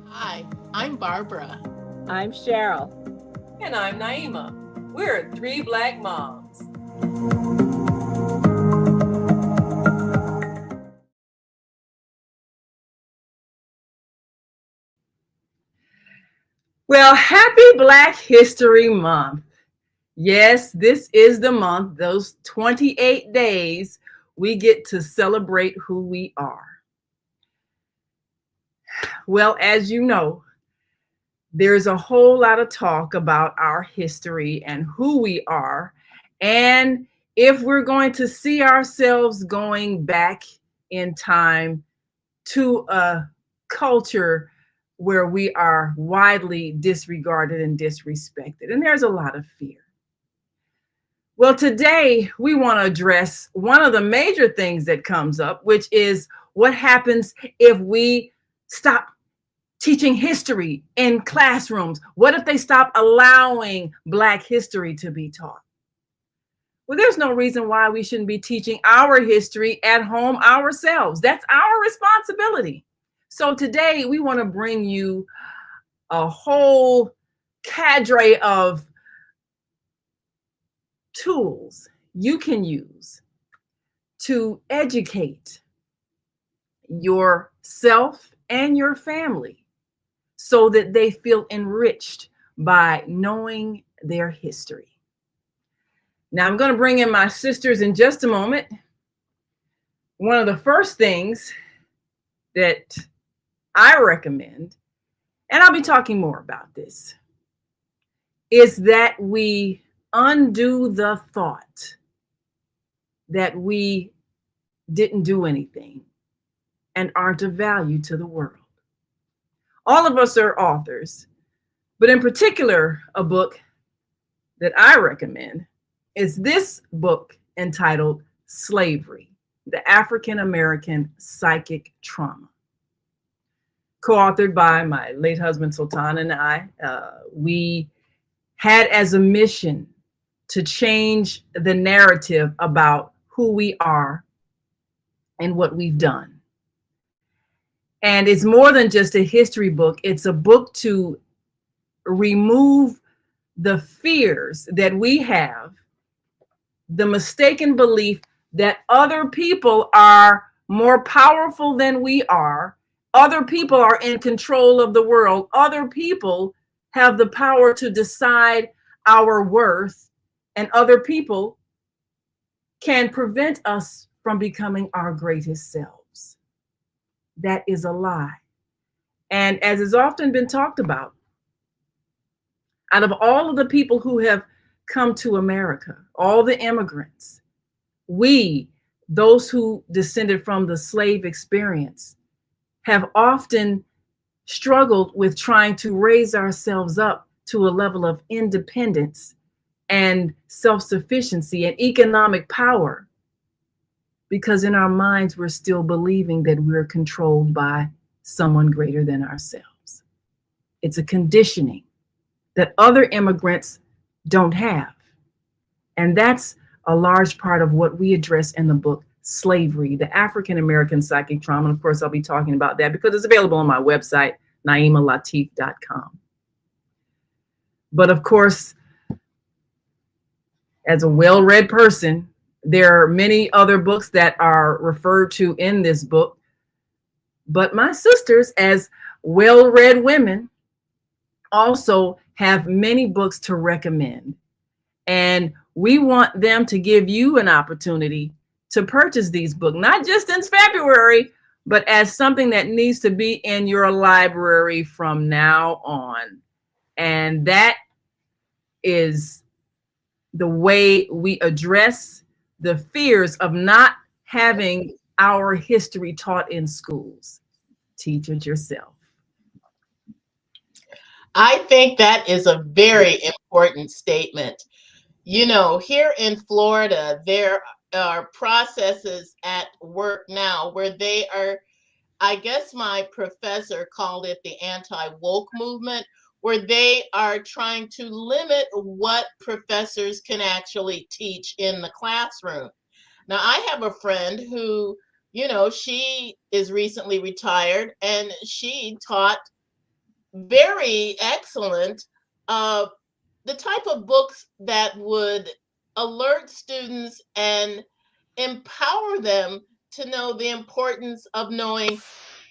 Hi, I'm Barbara. I'm Cheryl. And I'm Naima. We're three Black moms. Well, happy Black History Month. Yes, this is the month, those 28 days, we get to celebrate who we are. Well, as you know, there's a whole lot of talk about our history and who we are, and if we're going to see ourselves going back in time to a culture where we are widely disregarded and disrespected. And there's a lot of fear. Well, today we want to address one of the major things that comes up, which is what happens if we stop teaching history in classrooms? What if they stop allowing Black history to be taught? Well, there's no reason why we shouldn't be teaching our history at home ourselves. That's our responsibility. So today we want to bring you a whole cadre of tools you can use to educate yourself and your family so that they feel enriched by knowing their history. Now, I'm going to bring in my sisters in just a moment. One of the first things that I recommend, and I'll be talking more about this, is that we undo the thought that we didn't do anything and aren't of value to the world. All of us are authors, but in particular, a book that I recommend is this book entitled Slavery, the African American Psychic Trauma. Co-authored by my late husband, Sultan, and I. We had as a mission to change the narrative about who we are and what we've done. And it's more than just a history book. It's a book to remove the fears that we have, the mistaken belief that other people are more powerful than we are. Other people are in control of the world. Other people have the power to decide our worth, and other people can prevent us from becoming our greatest selves. That is a lie. And as has often been talked about, out of all of the people who have come to America, all the immigrants, we, those who descended from the slave experience, have often struggled with trying to raise ourselves up to a level of independence and self-sufficiency and economic power, because in our minds we're still believing that we're controlled by someone greater than ourselves. It's a conditioning that other immigrants don't have. And that's a large part of what we address in the book, Slavery, the African American Psychic Trauma. And of course, I'll be talking about that because it's available on my website, naimalatif.com. But of course, as a well-read person, there are many other books that are referred to in this book. But my sisters, as well-read women, also have many books to recommend. And we want them to give you an opportunity to purchase these books, not just in February, but as something that needs to be in your library from now on. And that is the way we address the fears of not having our history taught in schools. Teach it yourself. I think that is a very important statement. You know, here in Florida, there are processes at work now where they are, I guess my professor called it the anti-woke movement, where they are trying to limit what professors can actually teach in the classroom. Now, I have a friend who, you know, she is recently retired and she taught very excellent, uh, the type of books that would alert students and empower them to know the importance of knowing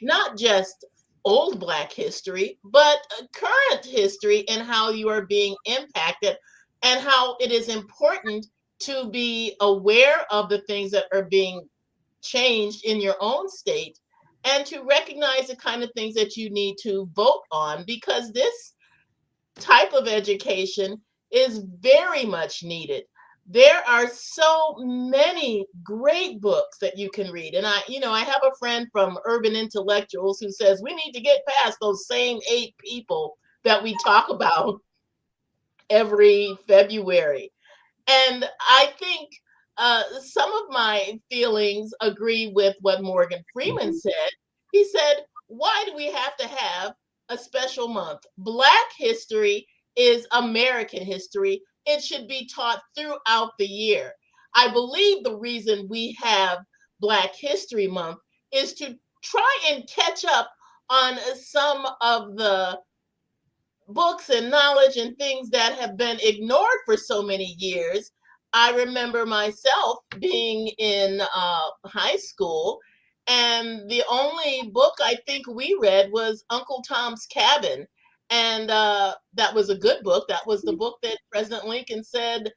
not just old Black history, but current history and how you are being impacted, and how it is important to be aware of the things that are being changed in your own state, and to recognize the kind of things that you need to vote on, because this type of education is very much needed. There are so many great books that you can read. And I have a friend from Urban Intellectuals who says we need to get past those same 8 people that we talk about every February. And I think some of my feelings agree with what Morgan Freeman said. He said, why do we have to have a special month? Black history is American history. It should be taught throughout the year. I believe the reason we have Black History Month is to try and catch up on some of the books and knowledge and things that have been ignored for so many years. I remember myself being in high school, and the only book I think we read was Uncle Tom's Cabin. And that was a good book. That was the book that President Lincoln said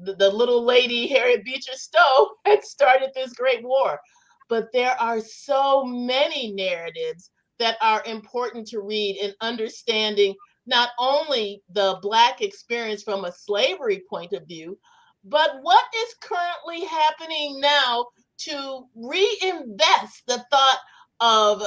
the little lady, Harriet Beecher Stowe, had started this great war. But there are so many narratives that are important to read in understanding not only the Black experience from a slavery point of view, but what is currently happening now to reinvest the thought of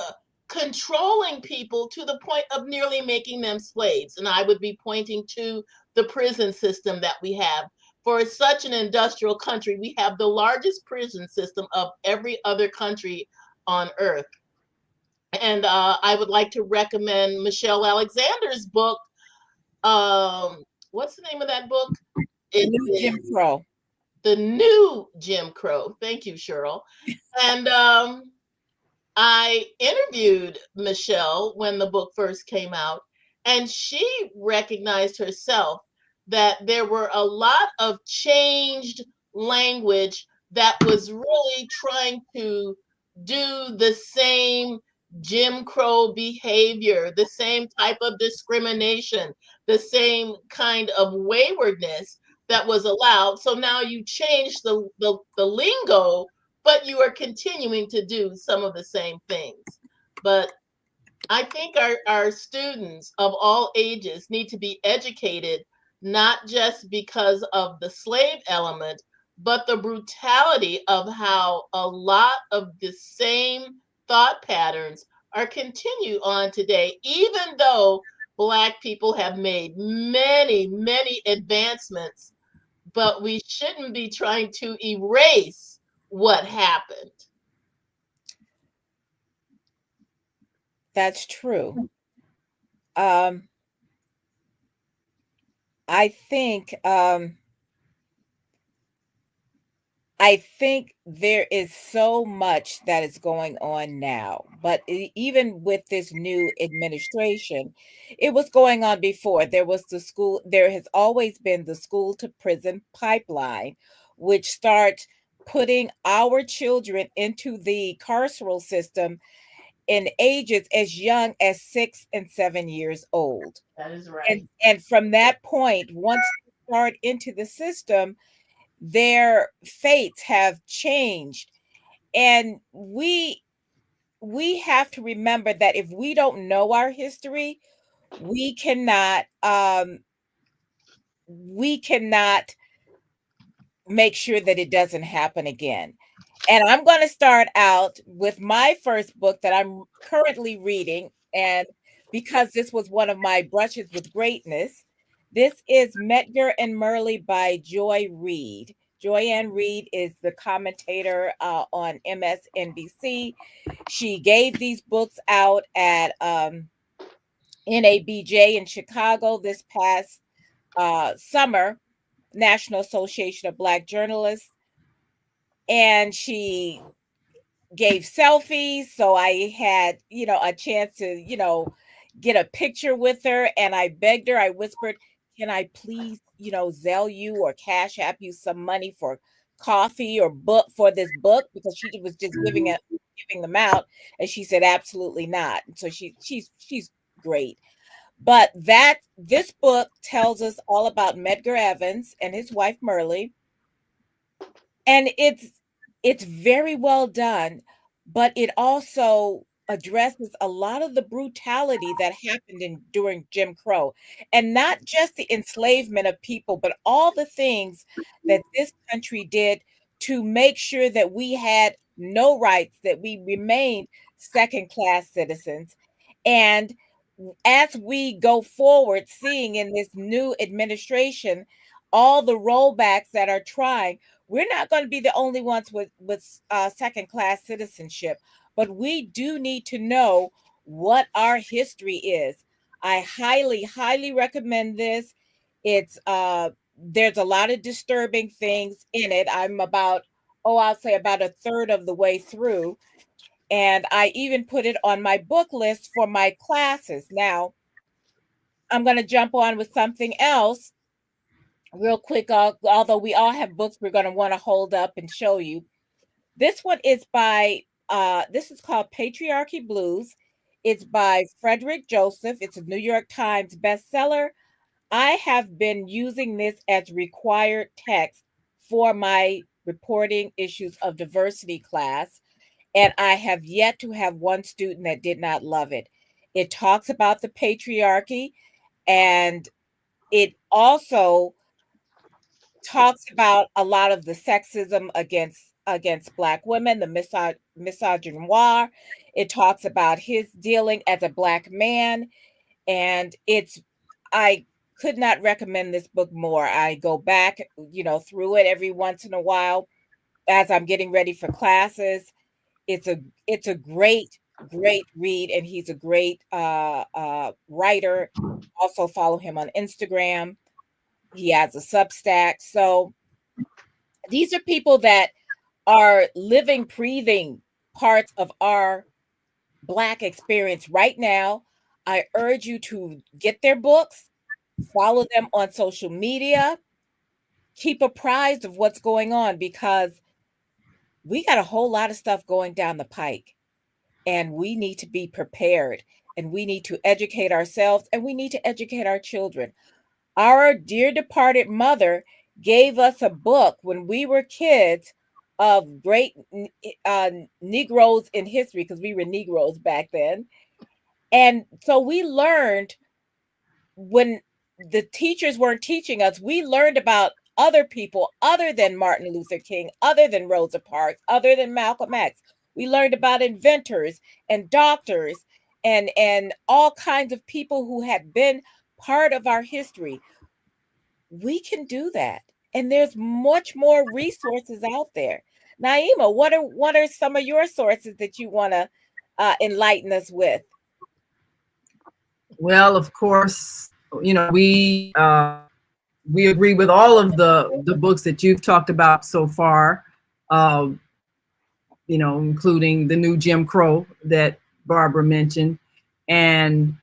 controlling people to the point of nearly making them slaves. And I would be pointing to the prison system that we have. For such an industrial country, we have the largest prison system of every other country on earth. And I would like to recommend Michelle Alexander's book. What's the name of that book? It New Jim is Crow. The New Jim Crow. Thank you, Cheryl. And I interviewed Michelle when the book first came out, and she recognized herself that there were a lot of changed language that was really trying to do the same Jim Crow behavior, the same type of discrimination, the same kind of waywardness that was allowed. So now you change the lingo, but you are continuing to do some of the same things. But I think our students of all ages need to be educated, not just because of the slave element, but the brutality of how a lot of the same thought patterns are continued on today, even though Black people have made many, many advancements, but we shouldn't be trying to erase what happened. That's true. Um, I think I think there is so much that is going on now, but even with this new administration, it was going on before. There has always been the school to prison pipeline, which starts putting our children into the carceral system in ages as young as 6 and 7 years old. That is right. And from that point, once they start into the system, their fates have changed. And we have to remember that if we don't know our history, we cannot we cannot make sure that it doesn't happen again. And I'm going to start out with my first book that I'm currently reading. And because this was one of my brushes with greatness, This is Medgar and Merley by Joy Reid. Joyanne Reid is the commentator on MSNBC. She gave these books out at NABJ in Chicago this past summer, National Association of Black Journalists. And she gave selfies. So I had, a chance to, get a picture with her. And I begged her, I whispered, can I please, Zelle you or Cash App you some money for coffee or book for this book? Because she was just giving them out. And she said, absolutely not. And so she's great. But this book tells us all about Medgar Evans and his wife Merley. And it's very well done, but it also addresses a lot of the brutality that happened during Jim Crow, and not just the enslavement of people, but all the things that this country did to make sure that we had no rights, that we remained second-class citizens. And as we go forward, seeing in this new administration all the rollbacks that are trying, we're not going to be the only ones with second-class citizenship, but we do need to know what our history is. I highly, highly recommend this. It's there's a lot of disturbing things in it. I'm I'll say about a third of the way through. And I even put it on my book list for my classes. Now, I'm going to jump on with something else real quick. Although we all have books we're going to want to hold up and show you. This one is this is called Patriarchy Blues. It's by Frederick Joseph. It's a New York Times bestseller. I have been using this as required text for my reporting issues of diversity class. And I have yet to have one student that did not love it. It talks about the patriarchy, and it also talks about a lot of the sexism against Black women, the misogynoir. It talks about his dealing as a Black man, and I could not recommend this book more. I go back, through it every once in a while as I'm getting ready for classes. It's a great read, and he's a great writer. Also follow him on Instagram. He has a Substack. So these are people that are living, breathing parts of our Black experience right now. I urge you to get their books, follow them on social media, keep apprised of what's going on, because we got a whole lot of stuff going down the pike, and we need to be prepared, and we need to educate ourselves, and we need to educate our children. Our dear departed mother gave us a book when we were kids of great Negroes in history, because we were Negroes back then. And so we learned, when the teachers weren't teaching us, we learned about other people other than Martin Luther King, other than Rosa Parks, other than Malcolm X. We learned about inventors and doctors and all kinds of people who had been part of our history. We can do that. And there's much more resources out there. Naima, what are some of your sources that you want to enlighten us with? Well, of course, we agree with all of the books that you've talked about so far, including the new Jim Crow that Barbara mentioned. And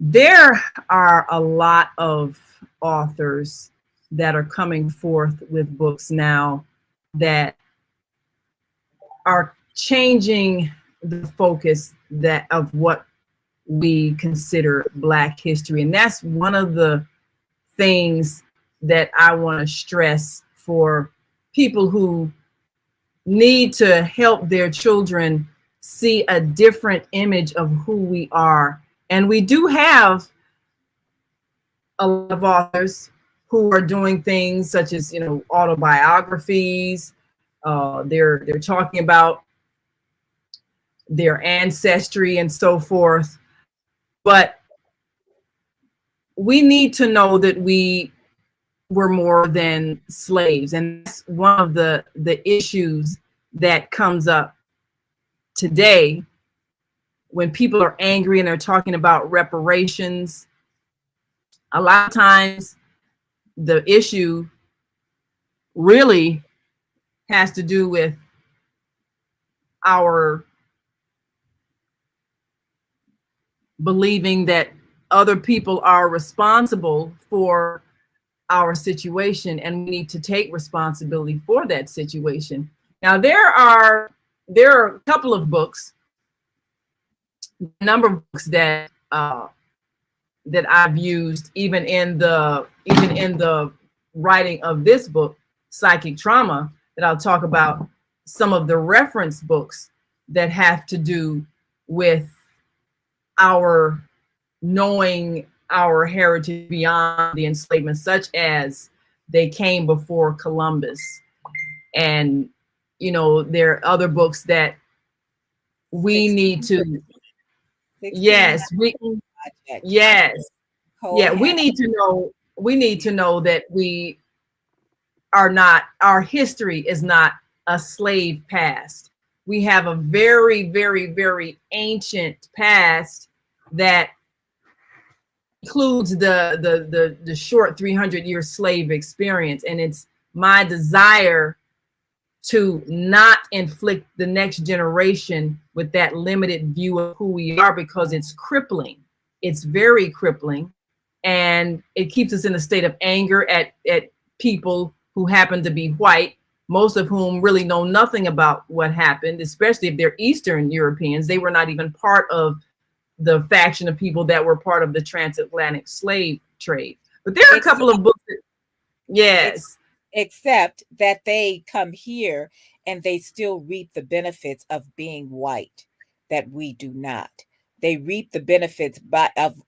there are a lot of authors that are coming forth with books now that are changing the focus of what we consider Black history. And that's one of the things that I want to stress for people who need to help their children see a different image of who we are. And we do have a lot of authors who are doing things such as, autobiographies. They're talking about their ancestry and so forth. But we need to know that we were more than slaves, and that's one of the issues that comes up today when people are angry and they're talking about reparations. A lot of times the issue really has to do with our believing that other people are responsible for our situation, and we need to take responsibility for that situation. Now, there are a couple of books, a number of books that that I've used even in the writing of this book, Psychic Trauma, that I'll talk about some of the reference books that have to do with our knowing our heritage beyond the enslavement, such as They Came Before Columbus. And, you know, there are other books that we need to, yes, we, yes, yeah, we need to know that we are not, our history is not a slave past. We have a very, very, very ancient past that includes the short 300-year slave experience. And it's my desire to not inflict the next generation with that limited view of who we are, because it's crippling. It's very crippling, and it keeps us in a state of anger at people who happen to be white, most of whom really know nothing about what happened, especially if they're Eastern Europeans. They were not even part of the faction of people that were part of the transatlantic slave trade. But there are a couple of books that, yes. Except that they come here and they still reap the benefits of being white, that we do not. They reap the benefits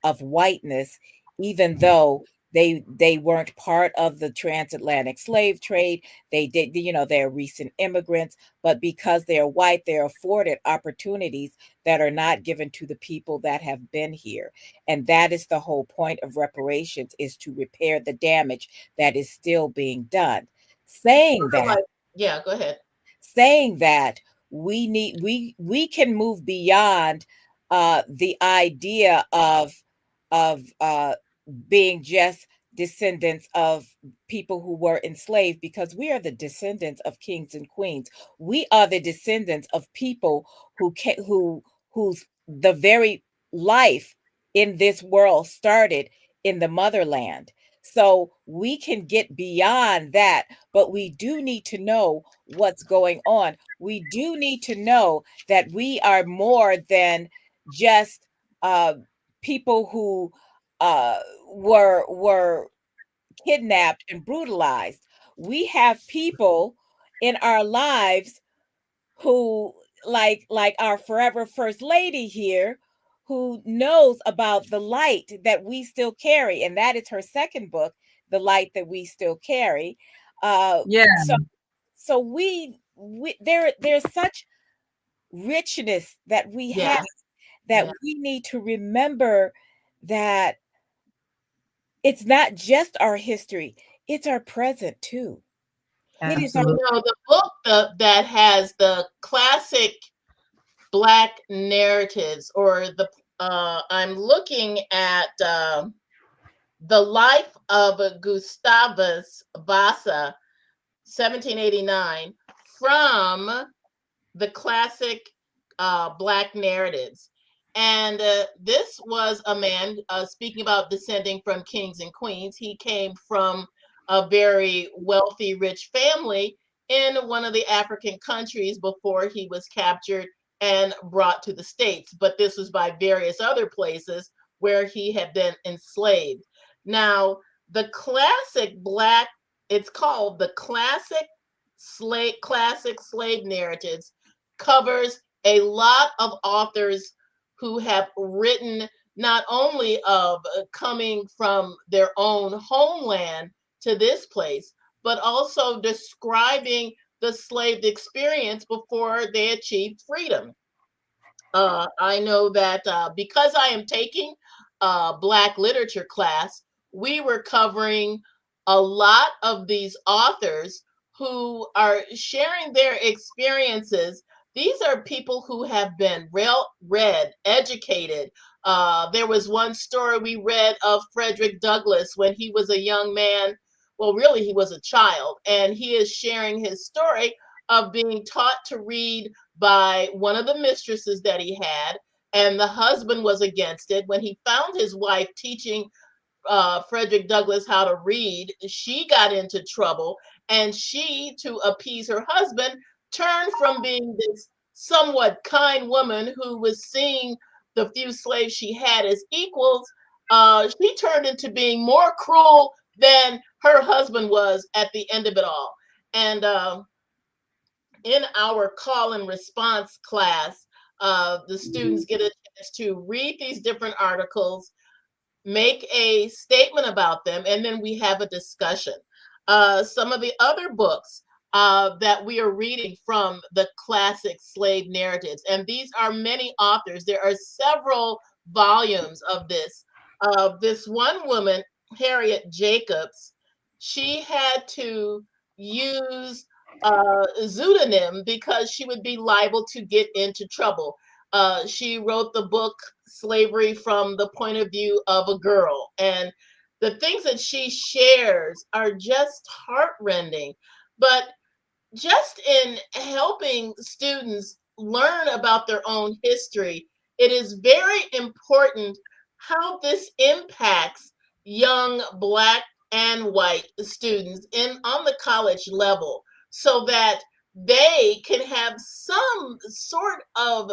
of whiteness, even though they weren't part of the transatlantic slave trade. They did, you know, they're recent immigrants, but because they're white, they're afforded opportunities that are not given to the people that have been here. And that is the whole point of reparations, is to repair the damage that is still being done. Saying that, yeah, go ahead. Saying that we can move beyond the idea of being just descendants of people who were enslaved, because we are the descendants of kings and queens. We are the descendants of people whose the very life in this world started in the motherland. So we can get beyond that, but we do need to know what's going on. We do need to know that we are more than just people who were kidnapped and brutalized. We have people in our lives who, like our forever first lady here, who knows about the light that we still carry, and that is her second book, The Light That We Still Carry. Yeah. So we there's such richness that we have, that we need to remember that it's not just our history, it's our present too. It is, you know, the book that has the classic Black narratives, or the I'm looking at The Life of Gustavus Vasa, 1789, from the classic Black narratives. And this was a man speaking about descending from kings and queens. He came from a very wealthy, rich family in one of the African countries before he was captured and brought to the States. But this was by various other places where he had been enslaved. Now, the classic Black, it's called the classic slave narratives, covers a lot of authors who have written not only of coming from their own homeland to this place, but also describing the slave experience before they achieved freedom. I know that because I am taking Black literature class, we were covering a lot of these authors who are sharing their experiences. These are people who have been read, educated. There was one story we read of Frederick Douglass when he was a young man. Well, really, he was a child, and he is sharing his story of being taught to read by one of the mistresses that he had, and the husband was against it. When he found his wife teaching Frederick Douglass how to read, she got into trouble, and she, to appease her husband, turned from being this somewhat kind woman who was seeing the few slaves she had as equals. She turned into being more cruel than her husband was at the end of it all. And in our call and response class, the students get a chance to read these different articles, make a statement about them, and then we have a discussion. Some of the other books that we are reading from the classic slave narratives, and these are many authors. There are several volumes of this. This one woman, Harriet Jacobs, she had to use a pseudonym because she would be liable to get into trouble. She wrote the book Slavery from the Point of View of a Girl. And the things that she shares are just heartrending. But just in helping students learn about their own history, it is very important how this impacts young Black and white students on the college level, so that they can have some sort of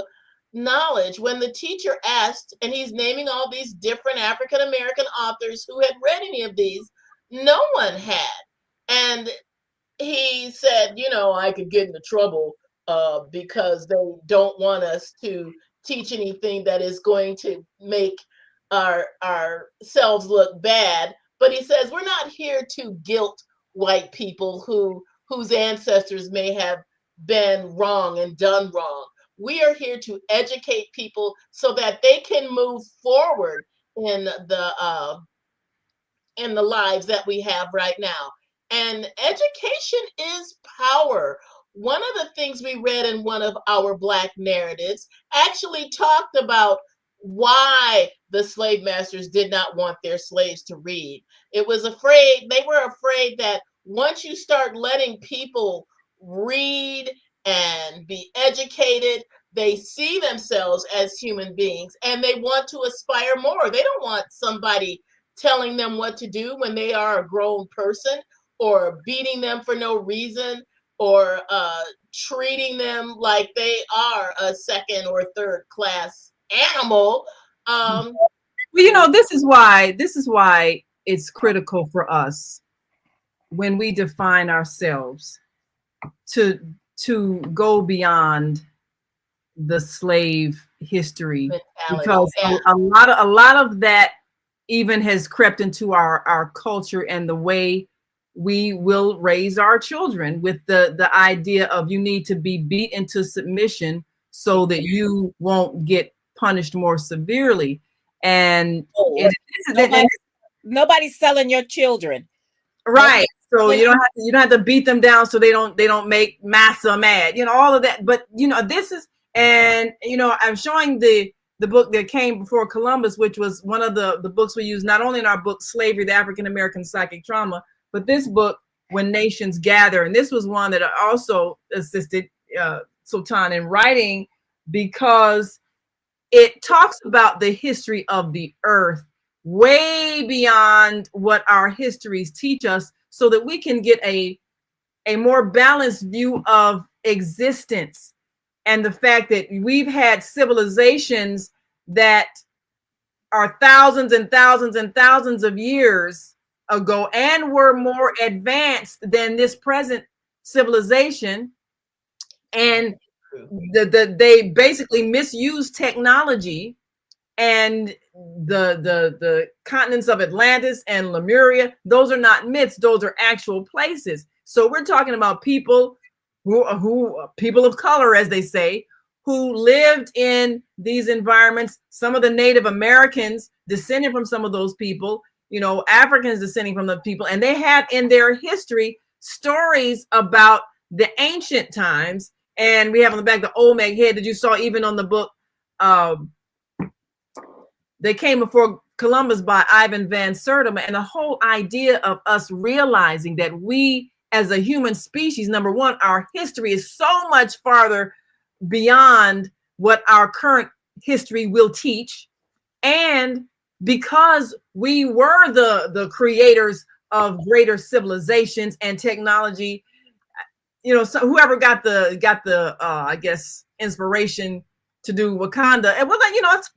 knowledge. When the teacher asked, and he's naming all these different African American authors who had read any of these, no one had. And he said, I could get into trouble because they don't want us to teach anything that is going to make ourselves look bad. But he says, we're not here to guilt white people whose ancestors may have been wrong and done wrong. We are here to educate people so that they can move forward in the lives that we have right now. And education is power. One of the things we read in one of our Black narratives actually talked about why the slave masters did not want their slaves to read. They were afraid that once you start letting people read and be educated, they see themselves as human beings and they want to aspire more. They don't want somebody telling them what to do when they are a grown person, or beating them for no reason, or treating them like they are a second or third class animal. Well, this is why it's critical for us when we define ourselves to go beyond the slave history, because a lot of that even has crept into our culture and the way we will raise our children, with the idea of you need to be beat into submission so that you won't get punished more severely. And nobody's selling your children, right? So you don't have to beat them down so they don't make massa mad, all of that. But this is, and I'm showing the book that came before Columbus, which was one of the books we use not only in our book Slavery, the African American Psychic Trauma, but this book, When Nations Gather. And this was one that I also assisted Sultan in writing, because it talks about the history of the earth way beyond what our histories teach us, so that we can get a more balanced view of existence, and the fact that we've had civilizations that are thousands and thousands and thousands of years ago and were more advanced than this present civilization, and they basically misuse technology. And the continents of Atlantis and Lemuria, those are not myths, those are actual places. So we're talking about people who people of color, as they say, who lived in these environments. Some of the Native Americans descended from some of those people, you know, Africans descending from the people, and they had in their history stories about the ancient times. And we have on the back the Olmec head that you saw even on the book. They came before Columbus by Ivan Van Sertima, and the whole idea of us realizing that we as a human species, number one, our history is so much farther beyond what our current history will teach. And because we were the creators of greater civilizations and technology, you know, so whoever got the I guess inspiration to do Wakanda, and well, you know, it's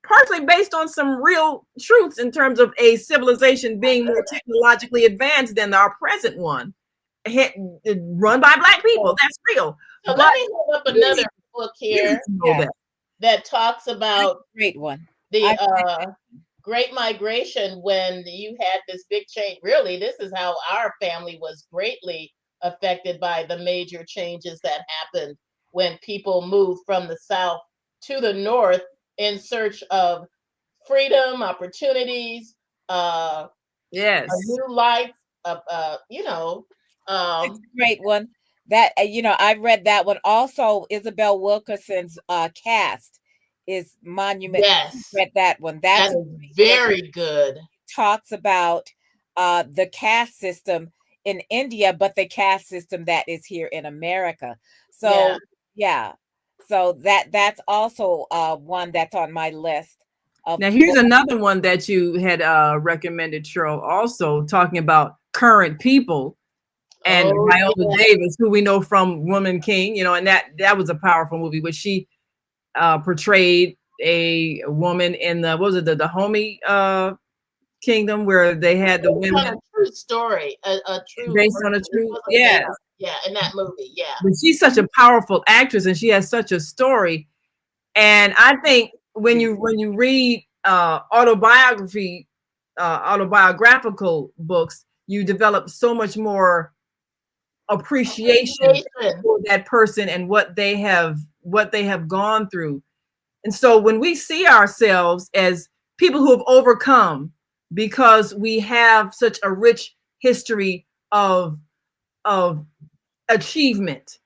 partially based on some real truths in terms of a civilization being more technologically advanced than our present one, run by Black people. That's real. So But let me hold up another book here that talks about Great one. the Great Migration, when you had this big change. Really, this is how our family was greatly affected by the major changes that happened when people moved from the South to the North in search of freedom, opportunities, yes, a new life, you know. It's a great one. That you know, I've read that one. Also, Isabel Wilkerson's Caste is monument. Yes, Read that one. that That's is very good. talks about the caste system in India, but the caste system that is here in America. So yeah. So that's also one that's on my list. Now here's another one that you had recommended, Cheryl, also talking about current people, and Viola Davis, who we know from Woman King, you know, and that was a powerful movie, which she portrayed a woman in the, what was it, the Dahomey kingdom, where they had the women. A true story, a true based on a true, yes. Yeah, in that movie, yeah. But she's such a powerful actress, and she has such a story. And I think when you read autobiographical books, you develop so much more appreciation for that person and what they have gone through. And so when we see ourselves as people who have overcome, because we have such a rich history of achievement,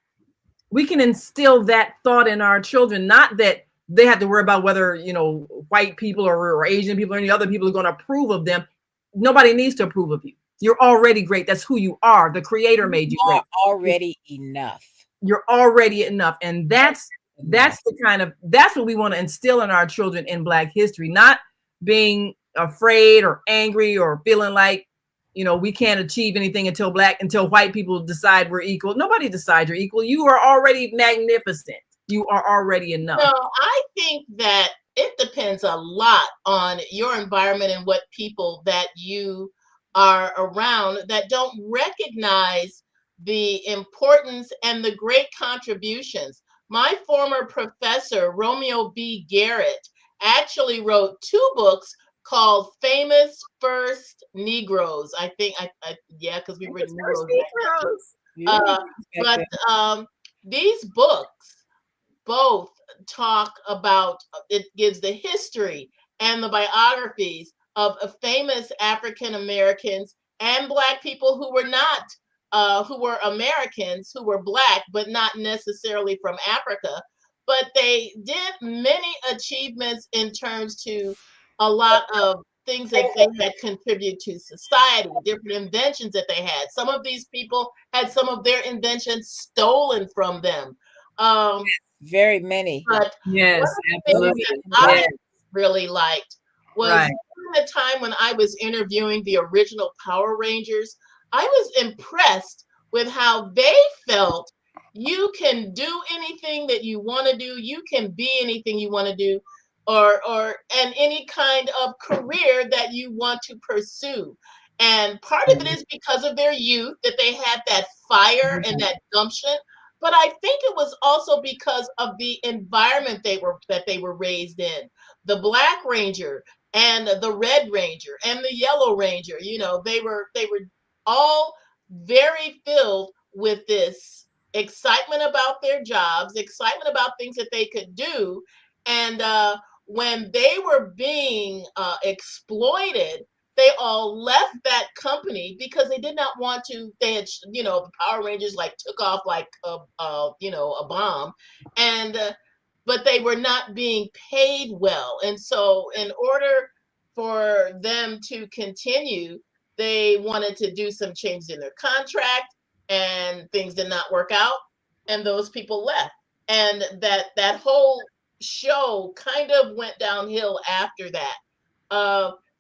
we can instill that thought in our children. Not that they have to worry about whether, you know, white people or Asian people or any other people are going to approve of them. Nobody needs to approve of you. You're already great. That's who you are. The Creator made you great. Already enough. You're already enough. And that's the kind of, that's what we want to instill in our children in Black history, not being afraid or angry or feeling like, you know, we can't achieve anything until white people decide we're equal. Nobody decides you're equal. You are already magnificent. You are already enough. So I think that it depends a lot on your environment and what people that you are around that don't recognize the importance and the great contributions. My former professor, Romeo B. Garrett, actually wrote 2 books called Famous First Negroes. I think, yeah, because we were Negroes. But these books both talk about, it gives the history and the biographies of famous African Americans and Black people who were not, who were Americans, who were Black, but not necessarily from Africa. But they did many achievements in terms to a lot of things that they had contributed to society, different inventions that they had. Some of these people had some of their inventions stolen from them. Very many. But yes, absolutely. I really liked was during the time when I was interviewing the original Power Rangers, I was impressed with how they felt you can do anything that you want to do. You can be anything you want to do, and any kind of career that you want to pursue. And part of it is because of their youth, that they had that fire and that gumption. But I think it was also because of the environment that they were raised in. The Black Ranger and the Red Ranger and the Yellow Ranger, you know, they were all very filled with this excitement about their jobs, excitement about things that they could do. And when they were being exploited, they all left that company because they did not want to. They had, the Power Rangers like took off like a bomb, and but they were not being paid well. And so, in order for them to continue, they wanted to do some changes in their contract, and things did not work out, and those people left, and that whole show kind of went downhill after that.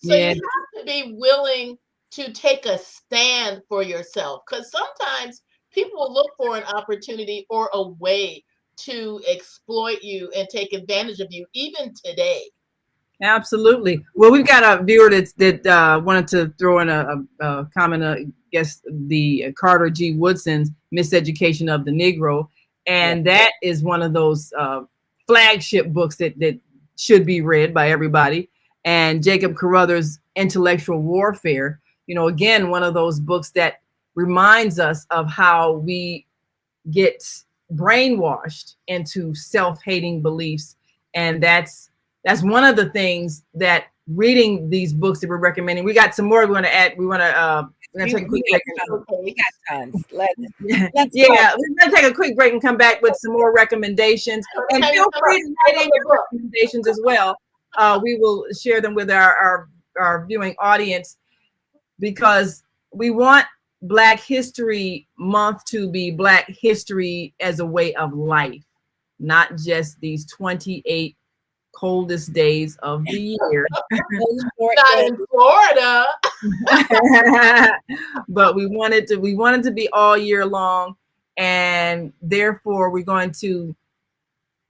So you Yeah. have to be willing to take a stand for yourself, because sometimes people will look for an opportunity or a way to exploit you and take advantage of you, even today. Absolutely. Well, we've got a viewer that wanted to throw in a comment. I guess the Carter G. Woodson's Miseducation of the Negro, and that is one of those flagship books that should be read by everybody. And Jacob Carruthers' Intellectual Warfare. Again, one of those books that reminds us of how we get brainwashed into self-hating beliefs, and that's one of the things that reading these books that we're recommending. We got some more we want to add. We're gonna take a quick break. We got tons. Let's yeah, we're gonna take a quick break and come back with some more recommendations. And feel free to write in your recommendations as well. We will share them with our viewing audience, because we want Black History Month to be Black history as a way of life, not just these 28 coldest days of the year. Not in Florida. But we wanted to be all year long, and therefore we're going to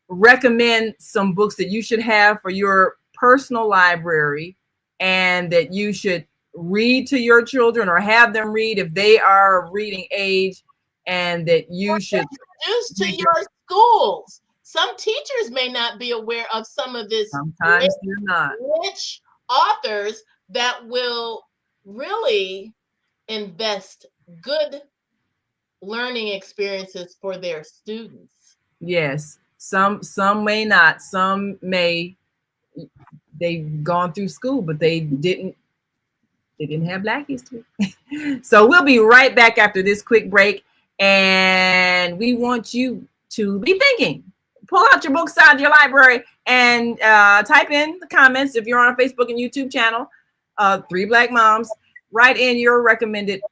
recommend some books that you should have for your personal library, and that you should read to your children or have them read if they are of reading age, and that you should introduce to your schools. Some teachers may not be aware of some of this sometimes they're not rich authors that will really invest good learning experiences for their students. Yes, some may not. Some may, they've gone through school, but they didn't have Black history. So we'll be right back after this quick break, and we want you to be thinking. Pull out your books out of your library and type in the comments if you're on a Facebook and YouTube channel, Three Black Moms. Write in your recommended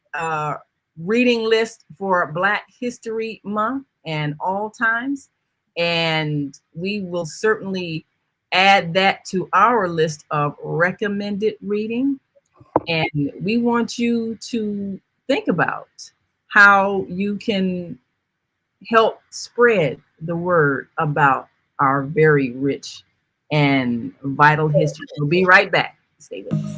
reading list for Black History Month and all times, and we will certainly add that to our list of recommended reading. And we want you to think about how you can help spread the word about our very rich and vital history. We'll be right back. Stay with us.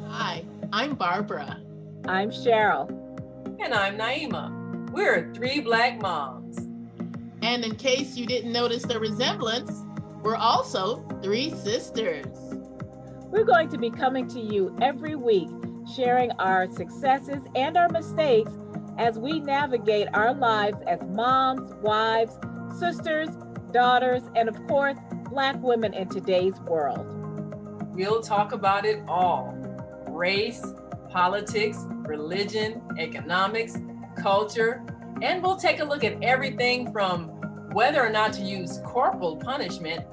Hi, I'm Barbara. I'm Cheryl. And I'm Naima. We're Three Black Moms. And in case you didn't notice the resemblance, we're also three sisters. We're going to be coming to you every week, sharing our successes and our mistakes as we navigate our lives as moms, wives, sisters, daughters, and of course, Black women in today's world. We'll talk about it all: race, politics, religion, economics, culture, and we'll take a look at everything from whether or not to use corporal punishment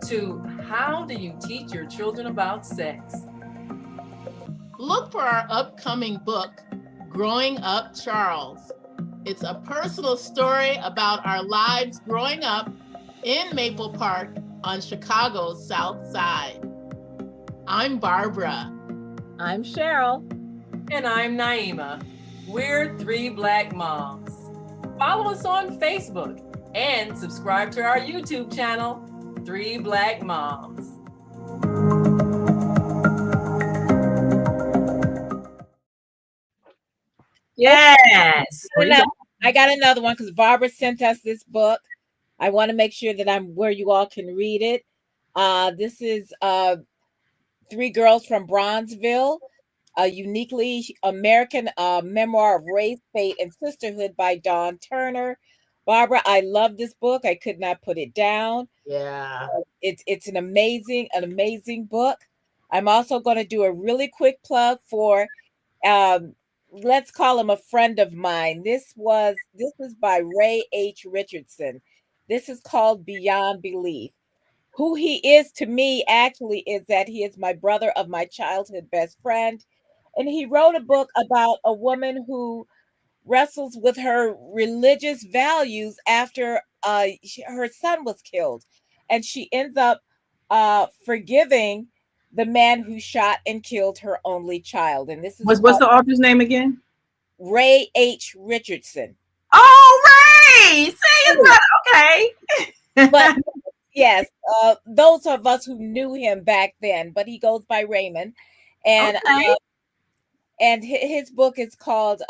to how do you teach your children about sex. Look for our upcoming book, Growing Up Charles. It's a personal story about our lives growing up in Maple Park on Chicago's South Side. I'm Barbara. I'm Cheryl. And I'm Naima. We're Three Black Moms. Follow us on Facebook and subscribe to our YouTube channel, Three Black Moms. Yes. I got another one because Barbara sent us this book. I want to make sure that I'm where you all can read it. This is Three Girls from Bronzeville. A uniquely American memoir of race, fate, and sisterhood by Dawn Turner. Barbara, I love this book. I could not put it down. Yeah. It's an amazing book. I'm also going to do a really quick plug for let's call him a friend of mine. This is by Ray H. Richardson. This is called Beyond Belief. Who he is to me actually is that he is my brother of my childhood best friend. And he wrote a book about a woman who wrestles with her religious values after her son was killed. And she ends up forgiving the man who shot and killed her only child. And this is What's the author's name again? Ray H. Richardson. Oh, Ray! See, it's not okay. But yes, those of us who knew him back then, but he goes by Raymond. And okay. And his book is called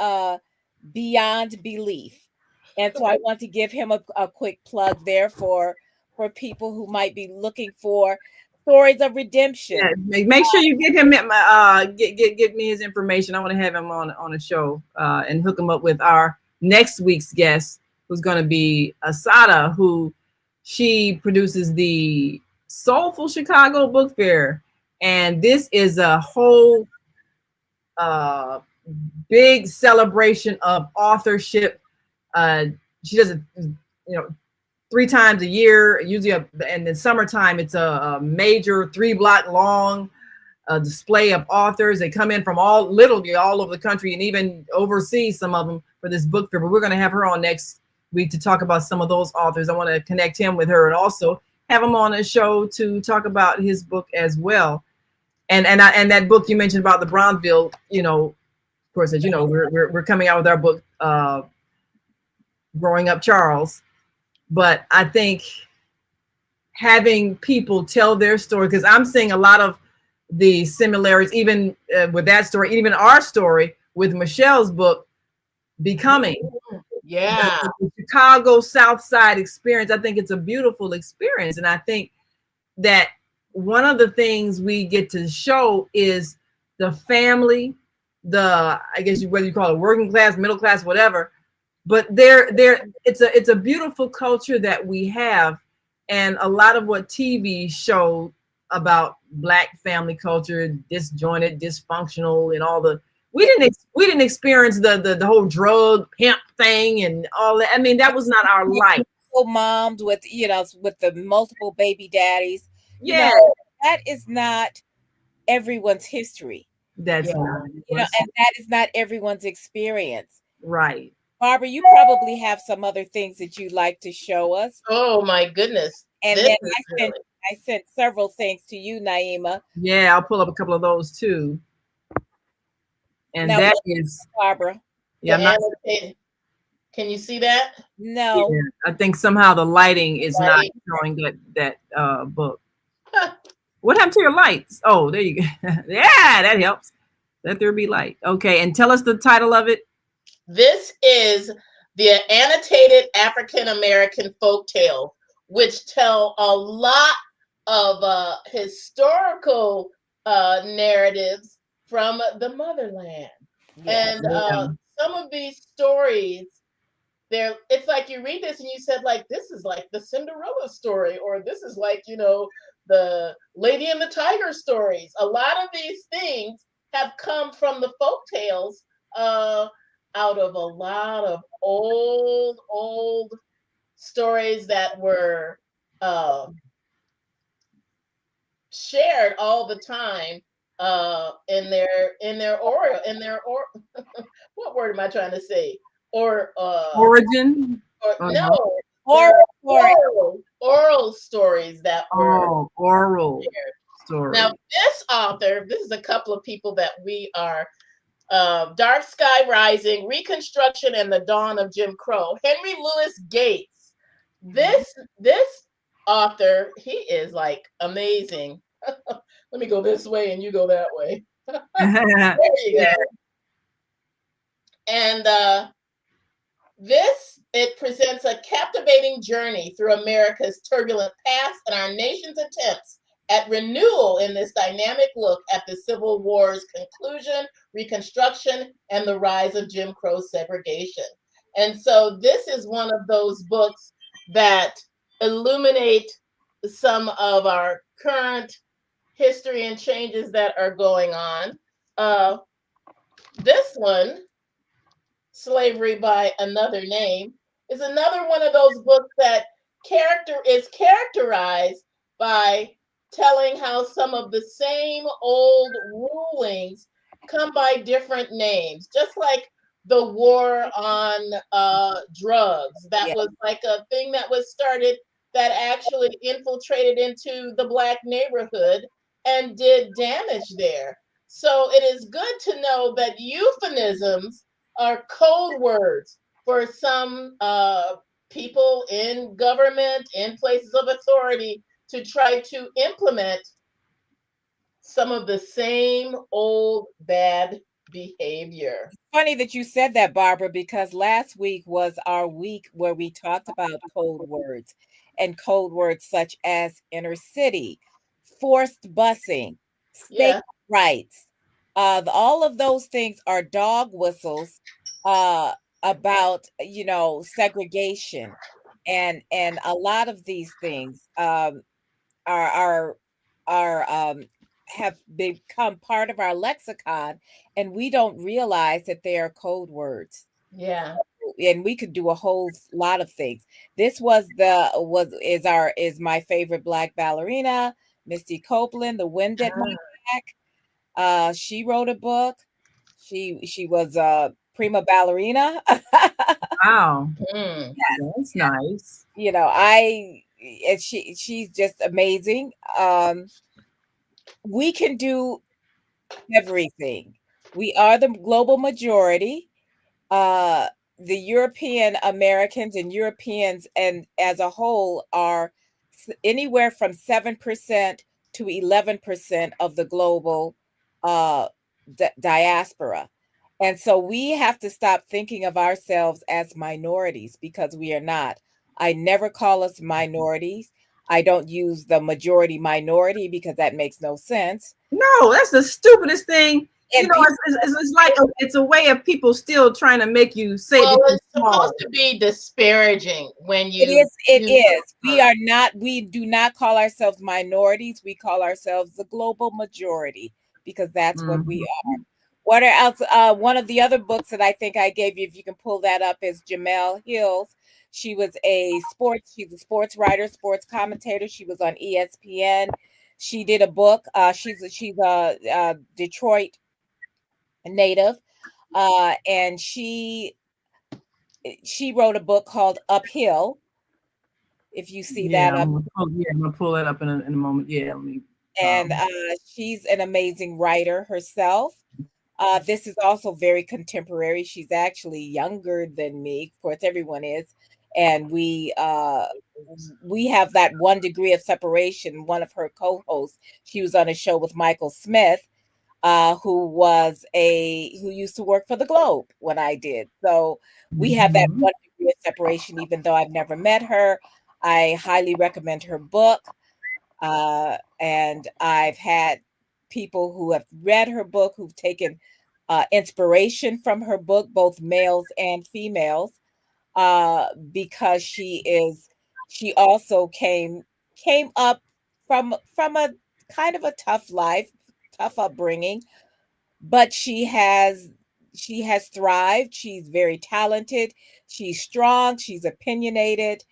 Beyond Belief. And so I want to give him a quick plug there for people who might be looking for stories of redemption. Yeah, make sure you get him get me his information. I want to have him on a show and hook him up with our next week's guest, who's going to be Asada, who she produces the Soulful Chicago Book Fair, and this is a whole big celebration of authorship. She does it, 3 times a year, usually, and in summertime, it's a major 3-block long display of authors. They come in from literally all over the country and even overseas, some of them, for this book fair. But we're going to have her on next week to talk about some of those authors. I want to connect him with her and also have him on a show to talk about his book as well. And that book you mentioned about the Brownsville, of course, as you know, we're coming out with our book, Growing Up Charles. But I think having people tell their story, because I'm seeing a lot of the similarities, even with that story, even our story with Michelle's book, Becoming. Yeah. The Chicago South Side experience. I think it's a beautiful experience. And I think that one of the things we get to show is the family, I guess whether you call it working class, middle class, whatever. But it's a beautiful culture that we have, and a lot of what TV showed about Black family culture, disjointed, dysfunctional, and all we didn't experience the whole drug pimp thing and all that. I mean, that was not our life. Moms with the multiple baby daddies. Yeah, that is not everyone's history. That's not, and that is not everyone's experience. Right. Barbara, you probably have some other things that you'd like to show us. Oh my goodness. And then I sent several things to you, Naima. Yeah, I'll pull up a couple of those too. And now, that is Barbara. Yeah. Can you see that? No. Yeah, I think somehow the lighting is not showing that book. What happened to your lights? Oh, there you go. Yeah, that helps. Let there be light. Okay, and tell us the title of it. This is the Annotated African American Folktale, which tell a lot of historical narratives from the motherland. Yes. And some of these stories, it's like you read this and you said, like, this is like the Cinderella story, or this is like, the Lady and the Tiger stories. A lot of these things have come from the folktales out of a lot of old stories that were shared all the time in their what word am I trying to say? Origin? Oral stories that were oral stories. Now, this is a couple of people that we are Dark Sky Rising, Reconstruction, and the Dawn of Jim Crow. Henry Louis Gates. This author, he is like amazing. Let me go this way and you go that way. There you go. And it presents a captivating journey through America's turbulent past and our nation's attempts at renewal in this dynamic look at the Civil War's conclusion, Reconstruction, and the rise of Jim Crow segregation. And so this is one of those books that illuminate some of our current history and changes that are going on. This one, Slavery by Another Name, is another one of those books that is characterized by telling how some of the same old rulings come by different names, just like the war on drugs. That Yeah. was like a thing that was started that actually infiltrated into the Black neighborhood and did damage there. So it is good to know that euphemisms are code words for some people in government, in places of authority, to try to implement some of the same old bad behavior. Funny that you said that, Barbara, because last week was our week where we talked about code words and code words such as inner city, forced busing, state Yeah. rights. All of those things are dog whistles about segregation, and a lot of these things are have become part of our lexicon, and we don't realize that they are code words. Yeah. And we could do a whole lot of things. This is my favorite Black ballerina, Misty Copeland, The Wind at My Back. She wrote a book. She was a prima ballerina. Wow, Mm. that's nice. And she's just amazing. We can do everything. We are the global majority. The European Americans and Europeans and as a whole are anywhere from 7% to 11% of the global diaspora. And so we have to stop thinking of ourselves as minorities, because we are not. I never call us minorities. I don't use the majority minority because that makes no sense. No, that's the stupidest thing. And It's like it's a way of people still trying to make you say Well, that you're it's small. supposed to be disparaging when It you. is. We do not call ourselves minorities. We call ourselves the global majority, because that's what we are. What else? One of the other books that I think I gave you, if you can pull that up, is Jemele Hills. She's a sports writer, sports commentator. She was on ESPN. She did a book. She's a Detroit native, and she wrote a book called Uphill. If you see that up, I'm gonna pull it up in a moment. Yeah, let me. And she's an amazing writer herself. This is also very contemporary. She's actually younger than me. Of course, everyone is. And we have that 1 degree of separation. One of her co-hosts, she was on a show with Michael Smith, who used to work for the Globe when I did. So we have that 1 degree of separation, even though I've never met her. I highly recommend her book. And I've had people who have read her book who've taken inspiration from her book, both males and females, because she also came up from a kind of a tough life, tough upbringing, but she has thrived. She's very talented. She's strong. She's opinionated.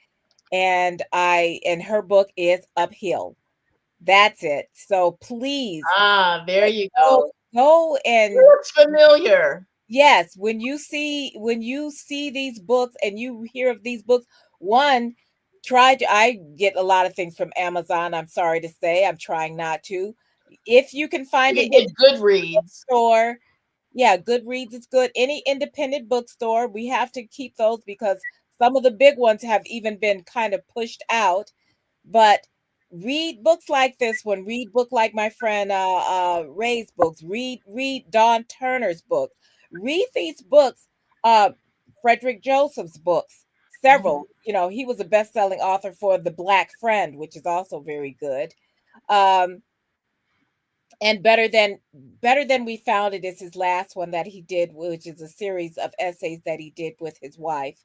And her book is Uphill. That's it. So please. There you go. Go and. It looks familiar. Yes, when you see these books and you hear of these books, I get a lot of things from Amazon. I'm sorry to say, I'm trying not to. If you can find it in Goodreads store, yeah, Goodreads is good. Any independent bookstore, we have to keep those because some of the big ones have even been kind of pushed out. But read books like this one. Read book like my friend Ray's books. Read Dawn Turner's book. Read these books. Frederick Joseph's books. Several. He was a best-selling author for The Black Friend, which is also very good. And better than we found it is his last one that he did, which is a series of essays that he did with his wife.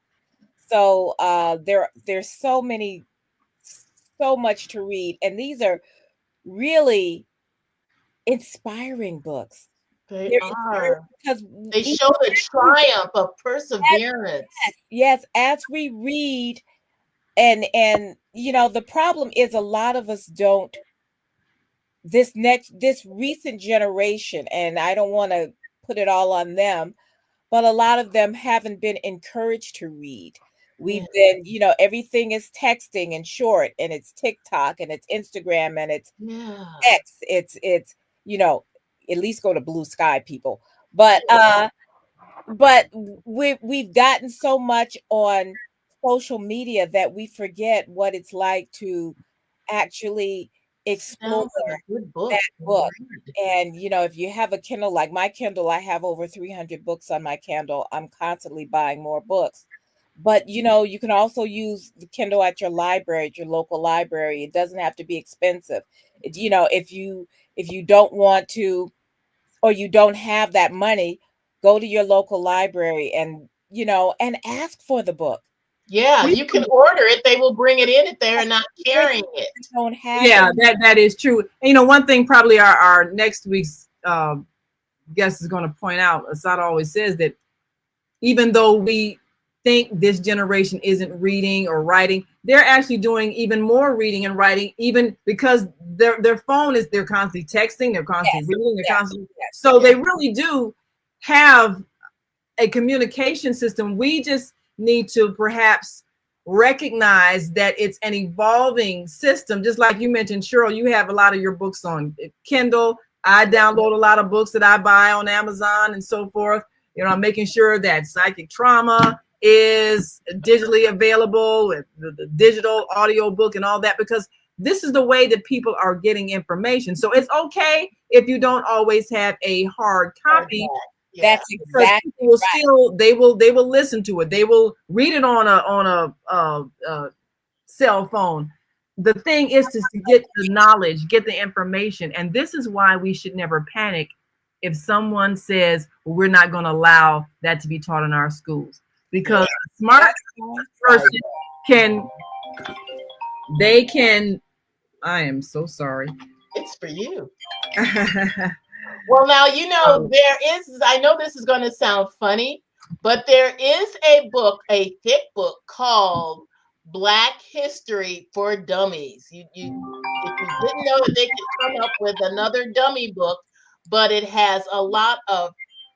So there's so much to read, and these are really inspiring books. They They're inspiring are. because They show the triumph of perseverance. yes, as we read, and the problem is a lot of us don't, this recent generation, and I don't want to put it all on them, but a lot of them haven't been encouraged to read. We've Yeah. been, everything is texting and short, and it's TikTok and it's Instagram and it's Yeah. X. It's at least go to Blue Sky, people. But we've gotten so much on social media that we forget what it's like to actually explore Sounds like a good book. that book. And if you have a Kindle like my Kindle, I have over 300 books on my Kindle. I'm constantly buying more books. But you can also use the Kindle at your library, at your local library. It doesn't have to be expensive. If you don't want to, or you don't have that money, go to your local library and ask for the book. Yeah, We you can order it. They will bring it in if they're not carrying it. Don't have Yeah, it. that is true. One thing probably our next week's guest is going to point out, Asada always says that even though we think this generation isn't reading or writing, they're actually doing even more reading and writing, even because their phone is, they're constantly texting, they're constantly reading, they're constantly, so they really do have a communication system. We just need to perhaps recognize that it's an evolving system. Just like you mentioned, Cheryl, you have a lot of your books on Kindle. I download a lot of books that I buy on Amazon and so forth. I'm making sure that Psychic Trauma is digitally available with the digital audio book and all that, because this is the way that people are getting information. So it's okay if you don't always have a hard copy. Yeah. That's exactly People will right. still, they will listen to it. They will read it on a cell phone. The thing is to get the knowledge, get the information, and this is why we should never panic if someone says, well, we're not going to allow that to be taught in our schools, because a smart person can, they can. I am so sorry. It's for you. Well, now, there is, I know this is going to sound funny, but there is a book, a thick book called Black History for Dummies. If you didn't know that they could come up with another dummy book, but it has a lot of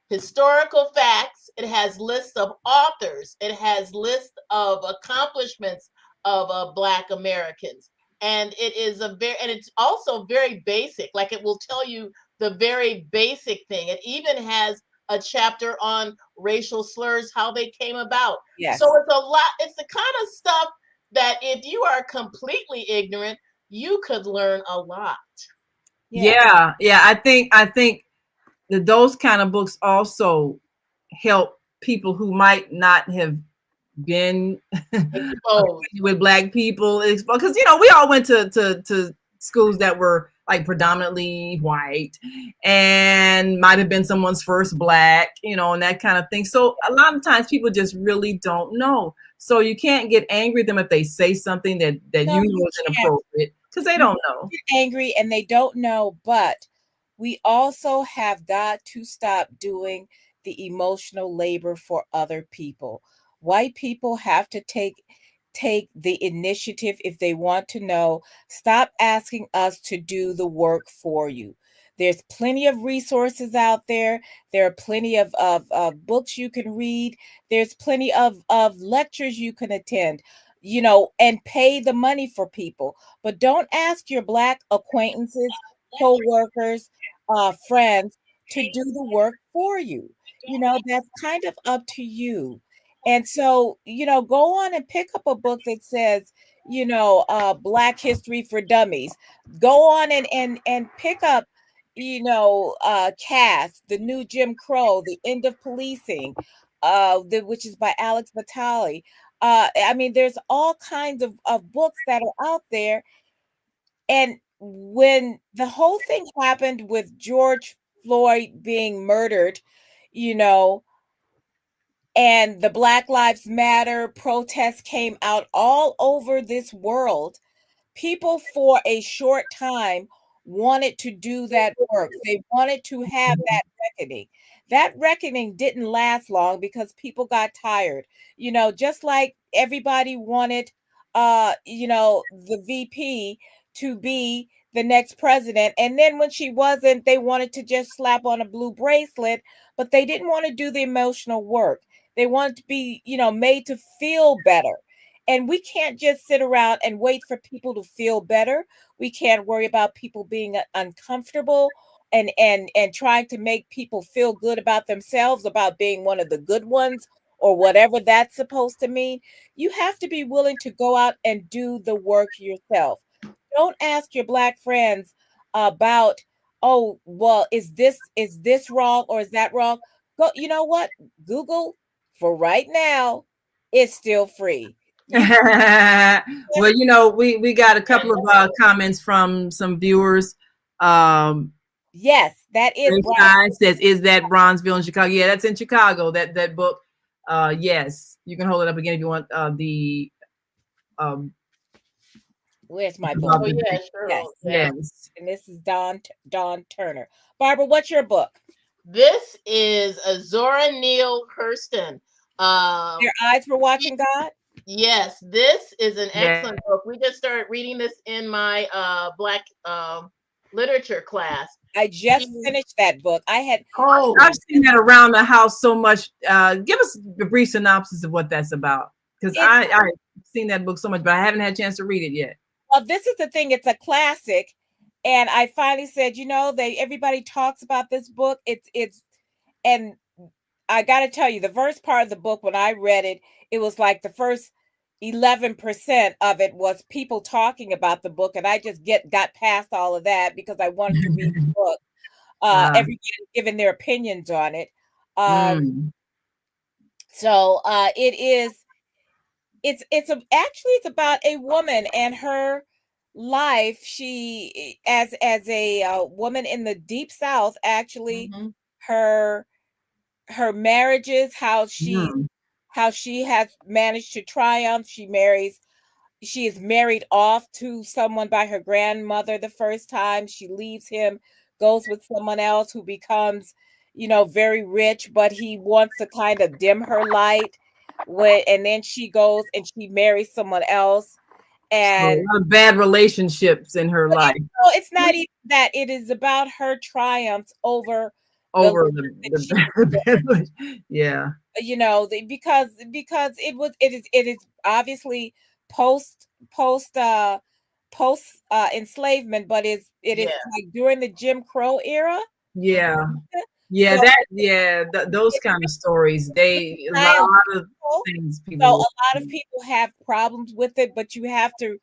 historical facts. It has lists of authors. It has lists of accomplishments of Black Americans. And it's also very basic. Like, it will tell you the very basic thing. It even has a chapter on racial slurs, how they came about. Yes. So it's a lot. It's the kind of stuff that if you are completely ignorant, you could learn a lot. Yeah. I think that those kind of books also help people who might not have been with Black people, because we all went to schools that were like predominantly white, and might have been someone's first Black, and that kind of thing. So a lot of times people just really don't know. So you can't get angry at them if they say something that you know is inappropriate, because they don't know. Angry and they don't know, but we also have got to stop doing the emotional labor for other people. White people have to take the initiative if they want to know. Stop asking us to do the work for you. There's plenty of resources out there. There are plenty of books you can read. There's plenty of lectures you can attend, and pay the money for people. But don't ask your Black acquaintances, co-workers, friends to do the work for you. That's kind of up to you. And so, go on and pick up a book that says, Black History for Dummies. Go on and pick up, Caste, The New Jim Crow, The End of Policing, which is by Alex Batali. I mean, there's all kinds of books that are out there. And when the whole thing happened with George Floyd being murdered, you know, and the Black Lives Matter protests came out all over this world, people for a short time wanted to do that work. They wanted to have that reckoning. That reckoning didn't last long because people got tired. You know, just like everybody wanted you know, the VP to be the next president. And then when she wasn't, they wanted to just slap on a blue bracelet, but they didn't want to do the emotional work. They wanted to be, you know, made to feel better. And we can't just sit around and wait for people to feel better. We can't worry about people being uncomfortable and trying to make people feel good about themselves, about being one of the good ones or whatever that's supposed to mean. You have to be willing to go out and do the work yourself. Don't ask your Black friends about, oh, well, is this wrong or is that wrong? Go, you know what? Google for right now is still free. Well, you know, we got a couple of comments from some viewers. Yes, that is right. Says, is that Bronzeville in Chicago? Yeah, that's in Chicago. That book. Yes, you can hold it up again if you want. Where's my book? Oh yeah, sure. Yes, yes. And this is Dawn Turner. Barbara, what's your book? This is Zora Neale Hurston. Your Eyes Were Watching God? Yes, this is an excellent book. We just started reading this in my Black literature class. I just finished that book. I've seen that around the house so much. Give us a brief synopsis of what that's about, because I've seen that book so much, but I haven't had a chance to read it yet. Well, this is the thing. It's a classic. And I finally said, you know, everybody talks about this book. And I got to tell you, the first part of the book, when I read it, it was like the first 11% of it was people talking about the book. And I just got past all of that because I wanted to read the book. Everybody giving their opinions on it. So it's about a woman and her life. She as a woman in the Deep South, actually, her marriages, how she has managed to triumph. She is married off to someone by her grandmother the first time. She leaves him, goes with someone else who becomes, you know, very rich, but he wants to kind of dim her light. And then she goes and she marries someone else. And so a lot of bad relationships in her life. It's not even that. It is about her triumphs over the yeah. You know, because it is obviously post enslavement, but it is like during the Jim Crow era. Yeah. Yeah, those kind of stories. A lot of people have problems with it, but you have to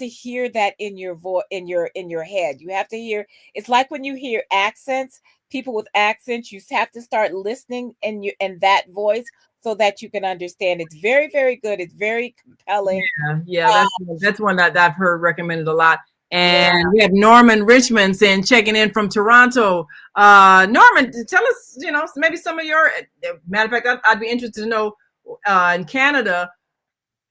hear that in your voice, in your head. You have to hear. It's like when you hear accents, people with accents. You have to start listening in that voice so that you can understand. It's very, very good. It's very compelling. Yeah, that's one that I've heard recommended a lot. And we have Norman Richmond checking in from Toronto. Norman, tell us, you know, maybe some of your, matter of fact, I'd be interested to know in Canada,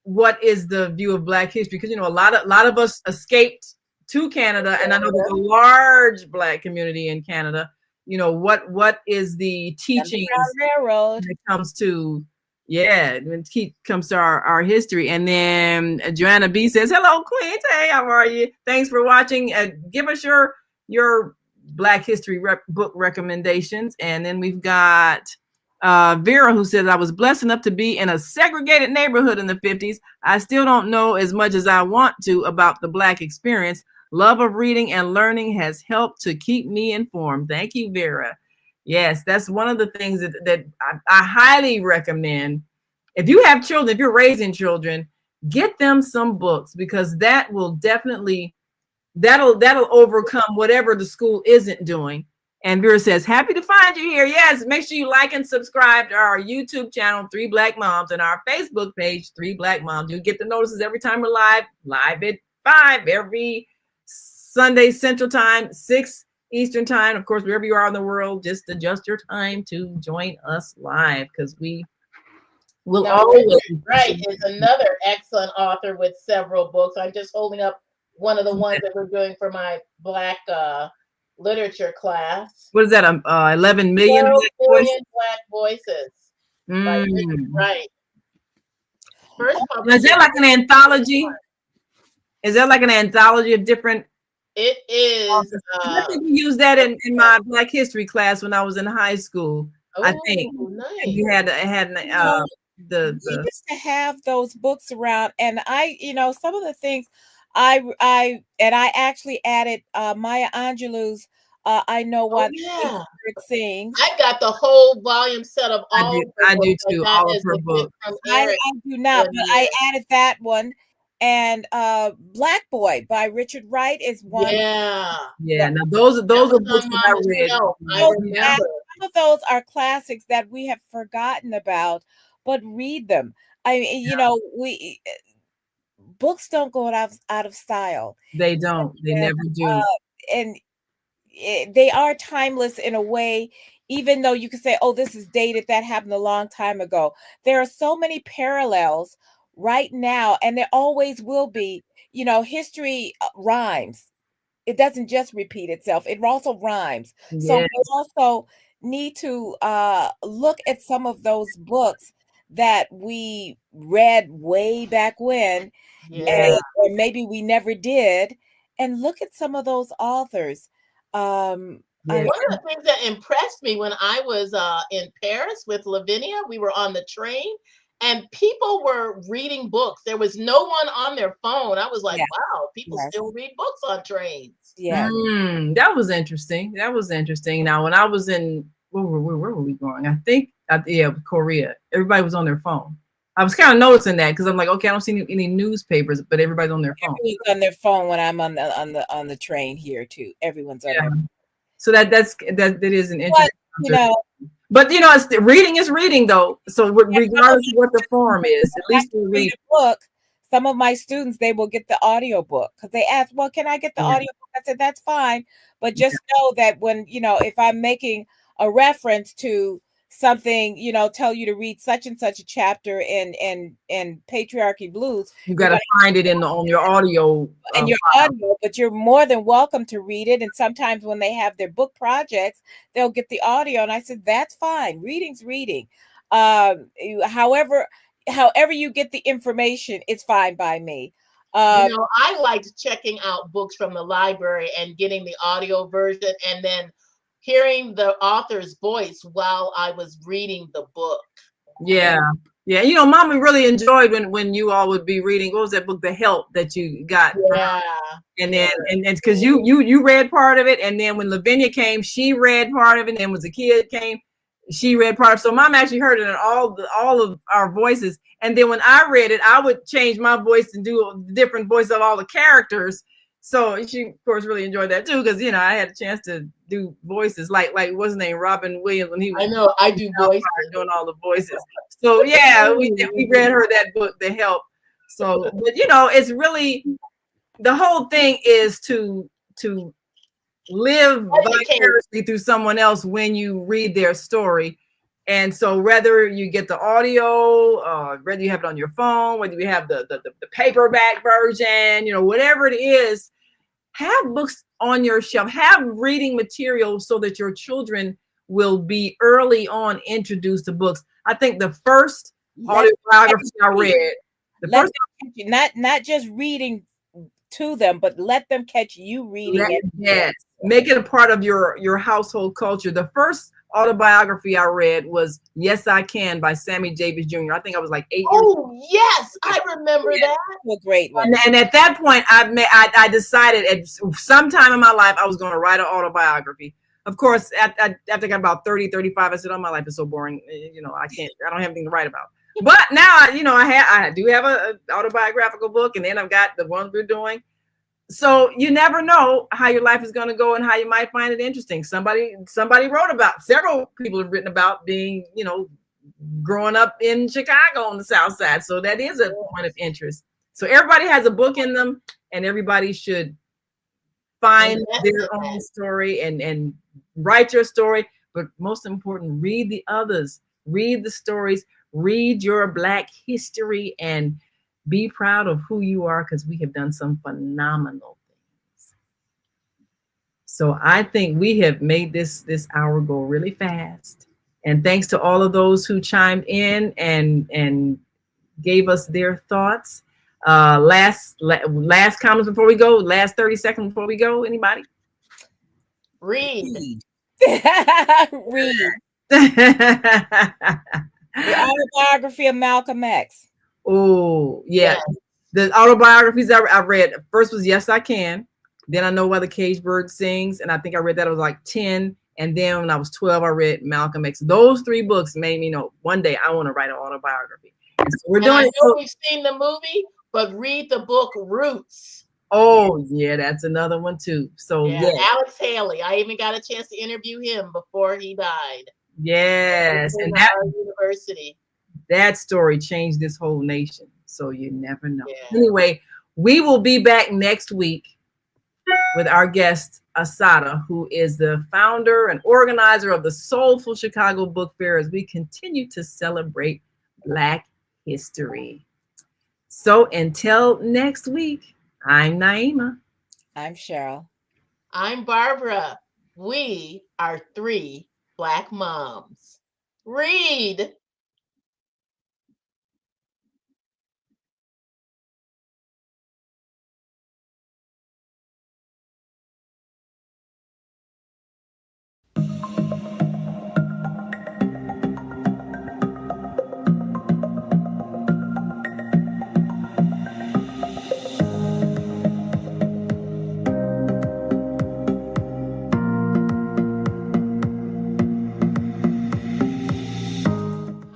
what is the view of Black history? Because, you know, a lot of us escaped to Canada, and I know there's a large Black community in Canada. You know, what is the teaching when it comes to when it comes to our history? And then Joanna B says, hello, Queen. Hey, how are you? Thanks for watching. Give us your Black history book recommendations. And then we've got Vera, who says, I was blessed enough to be in a segregated neighborhood in the 50s. I still don't know as much as I want to about the Black experience. Love of reading and learning has helped to keep me informed. Thank you, Vera. Yes, that's one of the things that I highly recommend. If you have children, if you're raising children, get them some books, because that will definitely, that'll overcome whatever the school isn't doing. And Vera says, happy to find you here. Yes, make sure you like and subscribe to our YouTube channel, 3 Black Moms, and our Facebook page, 3 Black Moms. You'll get the notices every time we're live at 5 every Sunday Central Time, 6 Eastern Time. Of course, wherever you are in the world, just adjust your time to join us live, because we will Now, always. Richard Wright is another excellent author with several books. I'm just holding up one of the ones that we're doing for my Black literature class. What is that? 11 million 12 Black Million Black Voices by voices? Richard Wright. First Now, is that like an anthology? Is that like an anthology of different? It is. I think we used that in my Black history class when I was in high school. I think nice. you had the We used to have those books around, and some of the things I actually added Maya Angelou's I Know Why the Bird Sings. I got the whole volume set of all. I do too. All of her books. I do not, but I added that one. And Black Boy by Richard Wright is one. Yeah. Now those are books that I read. I remember. Some of those are classics that we have forgotten about, but read them. I mean, we books don't go out of style. They don't. They never do. And they are timeless in a way, even though you could say, oh, this is dated, that happened a long time ago. There are so many parallels right now, and there always will be. History rhymes. It doesn't just repeat itself. It also rhymes. Yes. So we also need to look at some of those books that we read way back when, or maybe we never did, and look at some of those authors. One of the things that impressed me when I was in Paris with Lavinia, we were on the train and people were reading books. There was no one on their phone. I was like, wow, people still read books on trains. Yeah. That was interesting. Now, when I was in, where were we going? I think, Korea. Everybody was on their phone. I was kind of noticing that because I'm like, okay, I don't see any newspapers, but everybody's on their phone. Everyone's on their phone when I'm on the train here too. Everyone's on their phone. So that is an interesting. But reading is reading though. So regardless of what the form is, at least we read a book. Some of my students, they will get the audio book because they ask, well, can I get the audio book? I said, that's fine. But just know that when, if I'm making a reference to something, tell you to read such and such a chapter in Patriarchy Blues, you got to find it on your audio. But you're more than welcome to read it. And sometimes when they have their book projects, they'll get the audio. And I said, that's fine. Reading's reading. However you get the information, it's fine by me. I liked checking out books from the library and getting the audio version and then hearing the author's voice while I was reading the book. Yeah. Mama really enjoyed when you all would be reading. What was that book, The Help, that you got? Yeah. And then and because you read part of it, and then when Lavinia came, she read part of it. And then when the kid came, she read part of it. So Mom actually heard it in all of our voices. And then when I read it, I would change my voice and do a different voice of all the characters. So she, of course, really enjoyed that too, because I had a chance to do voices, like what's his name, Robin Williams, when he was. I know, I do voices, doing all the voices. So we read her that book, The Help. So, but it's really, the whole thing is to live vicariously through someone else when you read their story. And so whether you get the audio, whether you have it on your phone, whether you have the paperback version, whatever it is, have books on your shelf, have reading material so that your children will be early on introduced to books. I think the first autobiography I read, not just reading to them, but let them catch you reading it. Yes, make it a part of your household culture. The first autobiography I read was Yes, I Can by Sammy Davis Jr. I think I was like 8 years old. Oh, yes, I remember that. A great one. And at that point, I decided at some time in my life I was going to write an autobiography. Of course, after I got about 30, 35, I said, oh, my life is so boring. I don't have anything to write about. But now, I do have an autobiographical book, and then I've got the ones we're doing. So you never know how your life is going to go and how you might find it interesting. Somebody wrote about, several people have written about being, growing up in Chicago on the South Side. So that is a point of interest. So everybody has a book in them, and everybody should find Invest their in own that. story and write your story. But most important, read the others, read the stories, read your Black history, and be proud of who you are, because we have done some phenomenal things. So I think we have made this hour go really fast. And thanks to all of those who chimed in and gave us their thoughts. Last comments before we go. Last 30 seconds before we go. Anybody? Read. Read the autobiography of Malcolm X. Oh, yeah. Yes. The autobiographies I read, first was Yes, I Can. Then I Know Why the Caged Bird Sings. And I think I read that I was like 10. And then when I was 12, I read Malcolm X. Those 3 books made me know one day I want to write an autobiography. And so we're And doing I it. know we've seen the movie, but read the book Roots. Oh, yeah, that's another one too. So Yeah, yeah. Alex Haley. I even got a chance to interview him before he died. Yes. In And our university. that story changed this whole nation. So you never know. Yeah. Anyway, we will be back next week with our guest, Assata, who is the founder and organizer of the Soulful Chicago Book Fair, as we continue to celebrate Black history. So until next week, I'm Naima. I'm Cheryl. I'm Barbara. We are 3 Black moms. Read.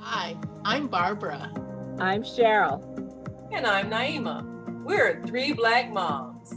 Hi, I'm Barbara. I'm Cheryl. And I'm Naima. We're 3 Black moms.